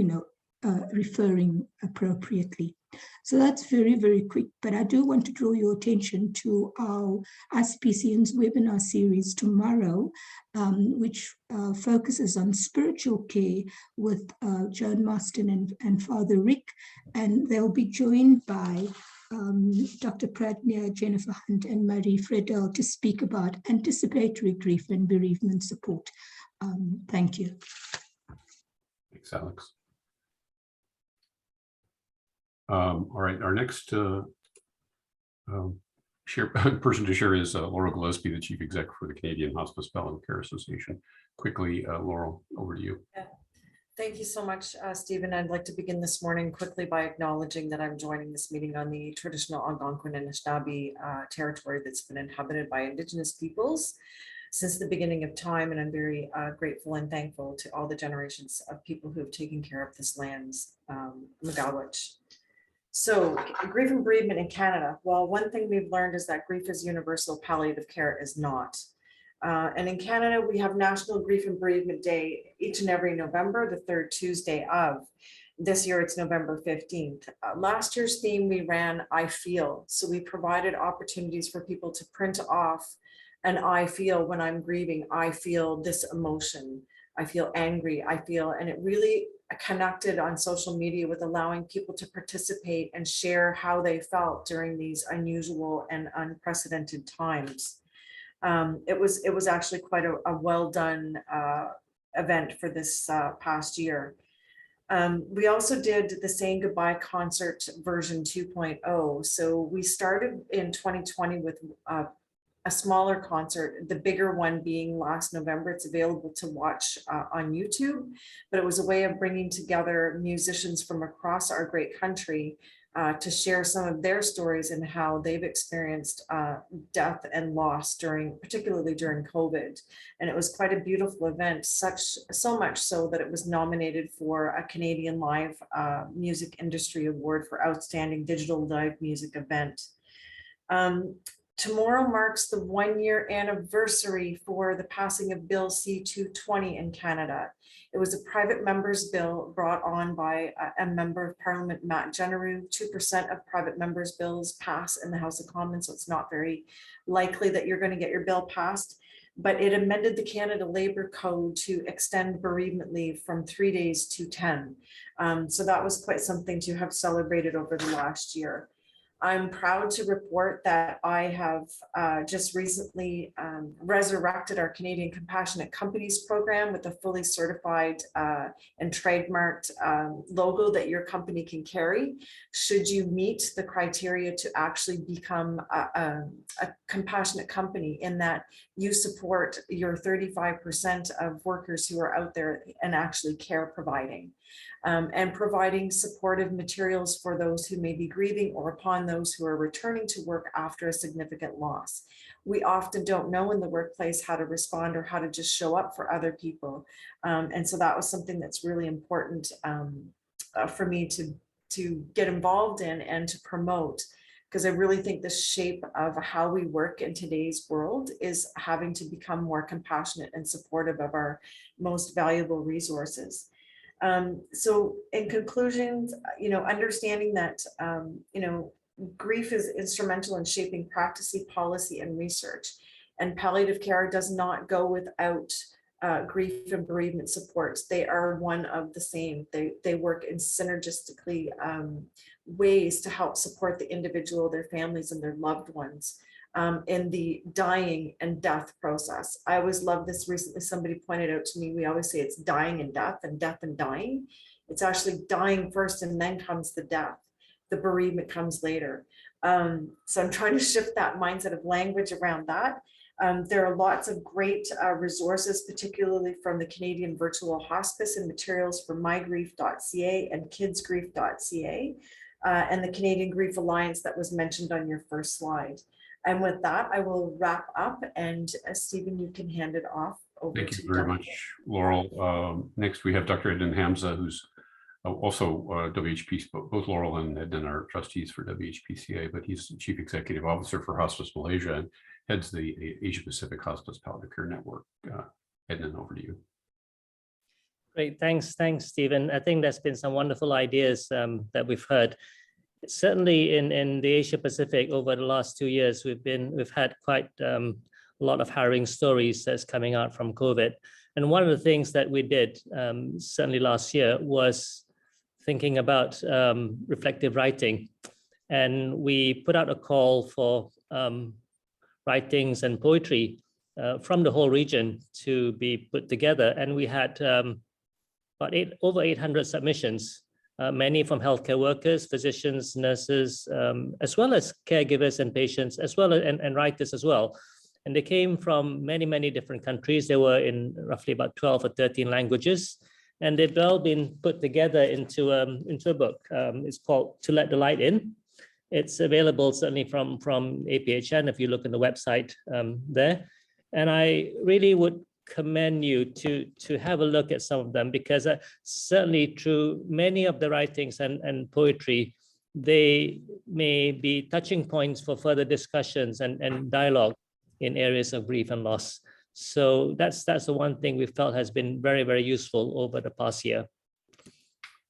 referring appropriately. So that's very, very quick, but I do want to draw your attention to our ICPCN's webinar series tomorrow, which focuses on spiritual care with Joan Marston and Father Rick, and they'll be joined by Dr. Pradnya, Jennifer Hunt, and Marie Fredel to speak about anticipatory grief and bereavement support. Thank you. Thanks, Alex. All right, our next person to share is Laurel Gillespie, the Chief Executive for the Canadian Hospice Palliative Care Association. Quickly, Laurel, over to you. Thank you so much, Stephen. I'd like to begin this morning quickly by acknowledging that I'm joining this meeting on the traditional Algonquin and Anishinaabe territory that's been inhabited by Indigenous peoples since the beginning of time. And I'm very grateful and thankful to all the generations of people who have taken care of this land's Magawitch. So grief and bereavement in Canada. Well, one thing we've learned is that grief is universal, palliative care is not. And in Canada, we have National Grief and Bereavement Day each and every November, the third Tuesday of. This year, it's November 15th. Last year's theme, we ran I Feel. So we provided opportunities for people to print off an I feel when I'm grieving. I feel this emotion. I feel angry. I feel, and it really connected on social media with allowing people to participate and share how they felt during these unusual and unprecedented times. It was actually quite a well done event for this past year. We also did the Saying Goodbye concert version 2.0. So we started in 2020 with a smaller concert, the bigger one being last November. It's available to watch on YouTube, but it was a way of bringing together musicians from across our great country to share some of their stories and how they've experienced death and loss particularly during COVID. And it was quite a beautiful event, so much so that it was nominated for a Canadian Live Music Industry Award for Outstanding Digital Live Music Event. Tomorrow marks the 1-year anniversary for the passing of Bill C-220 in Canada. It was a private member's bill brought on by a member of Parliament, Matt Genereux. 2% of private members' bills pass in the House of Commons, so it's not very likely that you're going to get your bill passed. But it amended the Canada Labour Code to extend bereavement leave from 3 days to 10. So that was quite something to have celebrated over the last year. I'm proud to report that I have just recently resurrected our Canadian Compassionate Companies program with a fully certified and trademarked logo that your company can carry should you meet the criteria to actually become a compassionate company, in that you support your 35% of workers who are out there and actually care providing. And providing supportive materials for those who may be grieving or upon those who are returning to work after a significant loss. We often don't know in the workplace how to respond or how to just show up for other people. And so that was something that's really important for me to get involved in and to promote, because I really think the shape of how we work in today's world is having to become more compassionate and supportive of our most valuable resources. So in conclusion, understanding that, grief is instrumental in shaping practice, policy, and research. And palliative care does not go without grief and bereavement supports. They are one of the same. They work in synergistically ways to help support the individual, their families, and their loved ones in the dying and death process. I always love this. Recently, somebody pointed out to me, we always say it's dying and death and dying. It's actually dying first and then comes the death. The bereavement comes later. So I'm trying to shift that mindset of language around that. There are lots of great resources, particularly from the Canadian Virtual Hospice, and materials from mygrief.ca and kidsgrief.ca, and the Canadian Grief Alliance that was mentioned on your first slide. And with that, I will wrap up, and Stephen, you can hand it off over to you. Thank you very much, Laurel. Next, we have Dr. Ednan Hamza, who's also WHP, both Laurel and Ednan are trustees for WHPCA, but he's the Chief Executive Officer for Hospice Malaysia and heads the Asia Pacific Hospice Palliative Care Network. Ednan, over to you. Great, thanks, Stephen. I think there's been some wonderful ideas that we've heard. Certainly in the Asia Pacific over the last 2 years, we've had quite a lot of harrowing stories that's coming out from COVID. And one of the things that we did certainly last year was thinking about reflective writing. And we put out a call for writings and poetry from the whole region to be put together. And we had over 800 submissions. Many from healthcare workers, physicians, nurses, as well as caregivers and patients, as well as and writers as well. And they came from many, many different countries. They were in roughly about 12 or 13 languages. and they've all been put together into a book. It's called To Let the Light In. It's available certainly from APHN if you look on the website there. And I really would commend you to have a look at some of them, because certainly through many of the writings and poetry, they may be touching points for further discussions and dialogue in areas of grief and loss. So that's the one thing we felt has been very, very useful over the past year.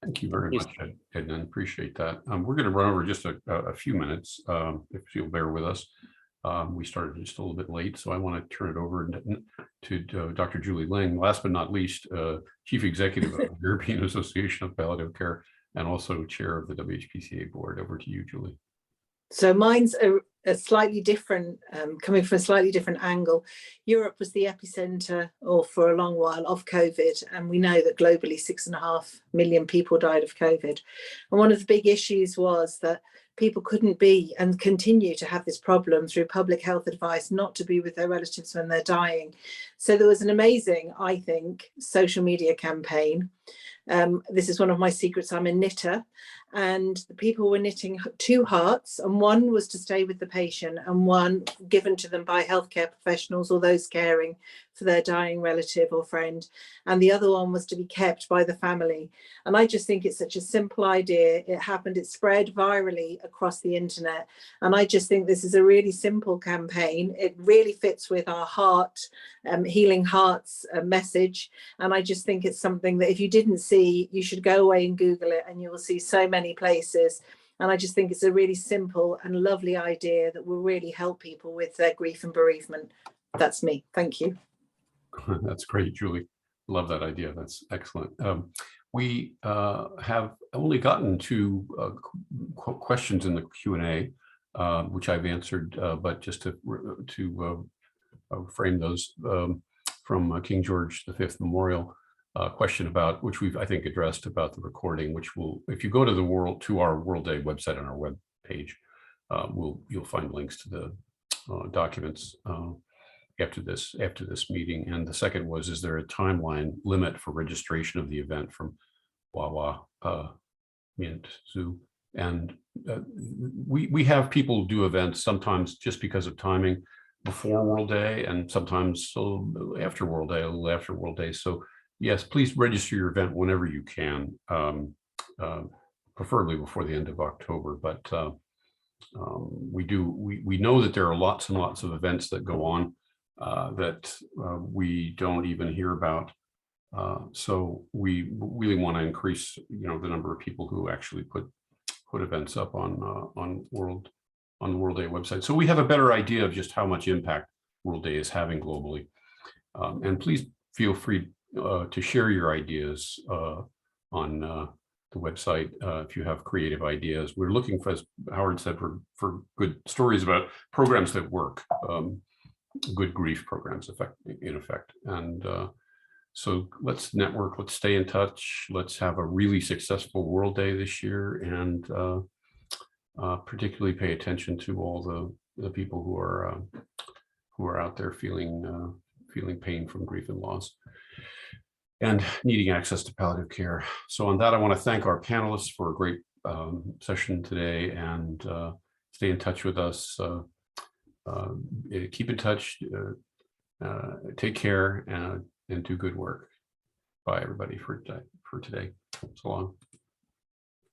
Thank you very much, Edna. Appreciate that. We're going to run over just a few minutes, if you'll bear with us. We started just a little bit late, so I want to turn it over to Dr. Julie Ling, last but not least, Chief Executive of the European Association of Palliative Care and also Chair of the WHPCA Board. Over to you, Julie. So mine's a slightly different, coming from a slightly different angle. Europe was the epicenter, or for a long while, of COVID. And we know that globally 6.5 million people died of COVID. And one of the big issues was that people couldn't be and continue to have this problem through public health advice not to be with their relatives when they're dying. So there was an amazing, I think, social media campaign. This is one of my secrets. I'm a knitter, and the people were knitting 2 hearts, and one was to stay with the patient and one given to them by healthcare professionals or those caring for their dying relative or friend, and the other one was to be kept by the family. And I just think it's such a simple idea. It happened, it spread virally across the internet, and I just think this is a really simple campaign. It really fits with our heart, healing hearts message, and I just think it's something that if you didn't see, you should go away and Google it, and you will see so many places. And I just think it's a really simple and lovely idea that will really help people with their grief and bereavement. That's me. Thank you. That's great, Julie. Love that idea. That's excellent. We have only gotten to questions in the Q&A, which I've answered, but just to frame those from King George V Memorial, question about which we've, I think, addressed about the recording, which will, if you go to our World Day website on our web page, you'll find links to the documents after this meeting. And the second was, is there a timeline limit for registration of the event from Wawa Mint Zoo? And we have people do events sometimes just because of timing before World Day, and sometimes after World Day, a little after World Day. So yes, please register your event whenever you can, preferably before the end of October. But we know that there are lots and lots of events that go on that we don't even hear about. So we really want to increase, the number of people who actually put events up on the World Day website, so we have a better idea of just how much impact World Day is having globally. And please feel free to share your ideas on the website if you have creative ideas. We're looking for, as Howard said, for good stories about programs that work, good grief programs in effect. And so let's network, let's stay in touch, let's have a really successful World Day this year, and particularly pay attention to all the people who are out there feeling pain from grief and loss and needing access to palliative care. So on that, I want to thank our panelists for a great session today, and stay in touch with us. Keep in touch, take care, and do good work. Bye, everybody, for today. So long.